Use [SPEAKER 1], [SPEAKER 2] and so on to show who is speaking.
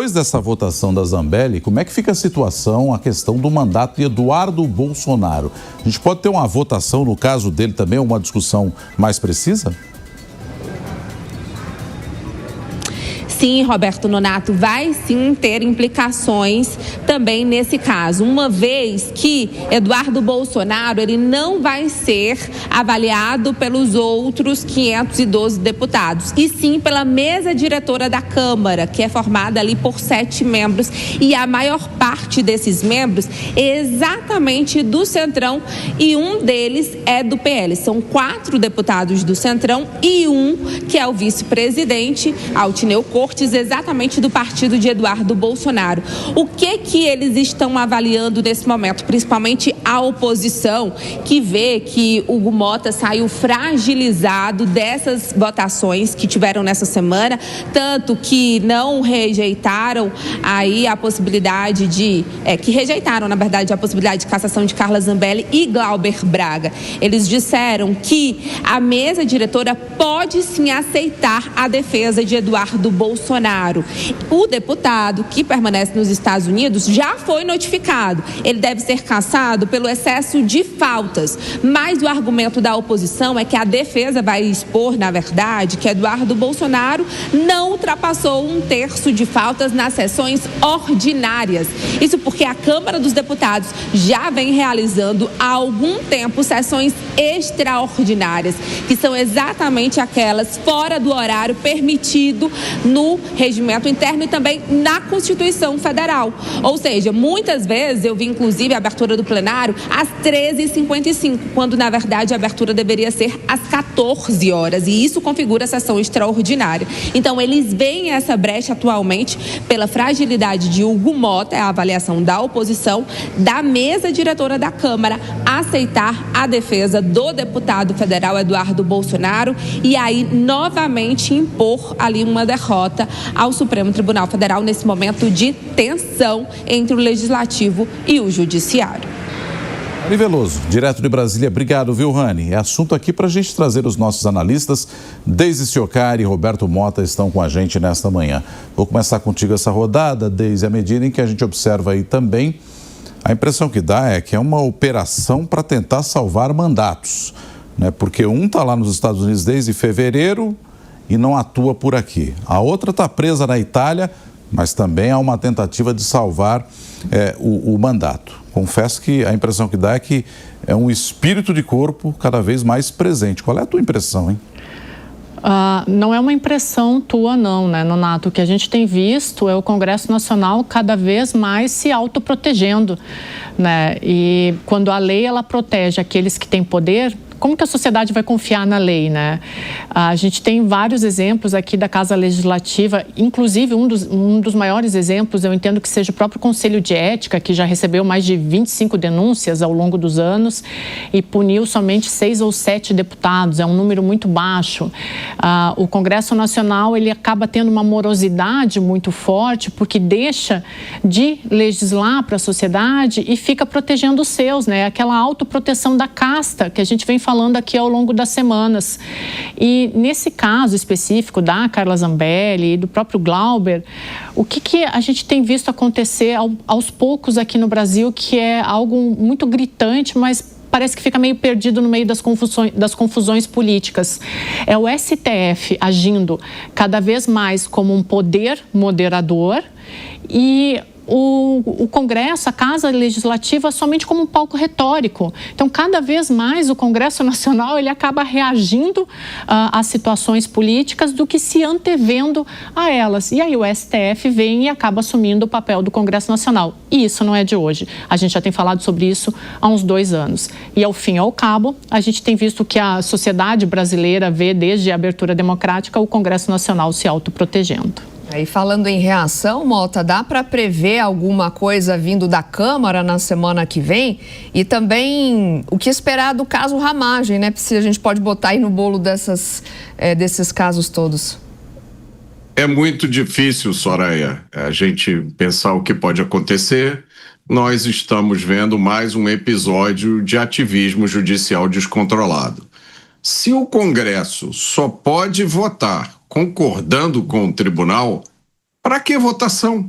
[SPEAKER 1] Depois dessa votação da Zambelli, como é que fica a situação, a questão do mandato de Eduardo Bolsonaro? A gente pode ter uma votação, no caso dele também, uma discussão mais precisa?
[SPEAKER 2] Sim, Roberto Nonato, vai sim ter implicações também nesse caso, uma vez que Eduardo Bolsonaro ele não vai ser avaliado pelos outros 512 deputados, e sim pela mesa diretora da Câmara, que é formada ali por 7 membros, e a maior parte desses membros é exatamente do Centrão, e um deles é do PL. São 4 deputados do Centrão e um que é o vice-presidente, Altineu Cortes, exatamente do partido de Eduardo Bolsonaro. O que eles estão avaliando nesse momento? Principalmente a oposição, que vê que Hugo Mota saiu fragilizado dessas votações que tiveram nessa semana, tanto que não rejeitaram aí a possibilidade que rejeitaram, na verdade, a possibilidade de cassação de Carla Zambelli e Glauber Braga. Eles disseram que a mesa diretora pode sim aceitar a defesa de Eduardo Bolsonaro. O deputado que permanece nos Estados Unidos já foi notificado. Ele deve ser cassado pelo excesso de faltas. Mas o argumento da oposição é que a defesa vai expor, na verdade, que Eduardo Bolsonaro não ultrapassou 1/3 de faltas nas sessões ordinárias. Isso porque a Câmara dos Deputados já vem realizando há algum tempo sessões extraordinárias, que são exatamente aquelas fora do horário permitido no regimento interno e também na Constituição Federal. Ou seja, muitas vezes eu vi inclusive a abertura do plenário às 13h55, quando na verdade a abertura deveria ser às 14 horas, e isso configura a sessão extraordinária. Então eles veem essa brecha atualmente pela fragilidade de Hugo Mota, é a avaliação da oposição, da mesa diretora da Câmara aceitar a defesa do deputado federal Eduardo Bolsonaro e aí novamente impor ali uma derrota ao Supremo Tribunal Federal nesse momento de tensão entre o Legislativo e o Judiciário.
[SPEAKER 1] Rani Veloso, direto de Brasília. Obrigado, viu, Rani? É assunto aqui para a gente trazer os nossos analistas. Deise Ciocari e Roberto Mota estão com a gente nesta manhã. Vou começar contigo essa rodada, Deise, à medida em que a gente observa aí também, a impressão que dá é que é uma operação para tentar salvar mandatos, né? Porque um está lá nos Estados Unidos desde fevereiro e não atua por aqui. A outra está presa na Itália, mas também há uma tentativa de salvar o mandato. Confesso que a impressão que dá é que é um espírito de corpo cada vez mais presente. Qual é a tua impressão, hein?
[SPEAKER 3] Não é uma impressão tua não, né, Nonato? O que a gente tem visto é o Congresso Nacional cada vez mais se autoprotegendo, né? E quando a lei ela protege aqueles que têm poder, como que a sociedade vai confiar na lei, né? A gente tem vários exemplos aqui da Casa Legislativa, inclusive um dos maiores exemplos, eu entendo que seja o próprio Conselho de Ética, que já recebeu mais de 25 denúncias ao longo dos anos e puniu somente 6 ou 7 deputados, é um número muito baixo. O Congresso Nacional, ele acaba tendo uma morosidade muito forte, porque deixa de legislar para a sociedade e fica protegendo os seus, né? Aquela autoproteção da casta que a gente vem falando aqui ao longo das semanas. E nesse caso específico da Carla Zambelli e do próprio Glauber, o que a gente tem visto acontecer aos poucos aqui no Brasil, que é algo muito gritante, mas parece que fica meio perdido no meio das confusões políticas. É o STF agindo cada vez mais como um poder moderador e o Congresso, a Casa Legislativa, somente como um palco retórico. Então, cada vez mais o Congresso Nacional ele acaba reagindo às situações políticas do que se antevendo a elas. E aí o STF vem e acaba assumindo o papel do Congresso Nacional. E isso não é de hoje. A gente já tem falado sobre isso há uns 2 anos. E ao fim e ao cabo, a gente tem visto que a sociedade brasileira vê desde a abertura democrática o Congresso Nacional se autoprotegendo.
[SPEAKER 4] E falando em reação, Mota, dá para prever alguma coisa vindo da Câmara na semana que vem? E também o que esperar do caso Ramagem, né? Se a gente pode botar aí no bolo desses casos todos.
[SPEAKER 5] É muito difícil, Soraya, a gente pensar o que pode acontecer. Nós estamos vendo mais um episódio de ativismo judicial descontrolado. Se o Congresso só pode votar concordando com o tribunal, Para que votação?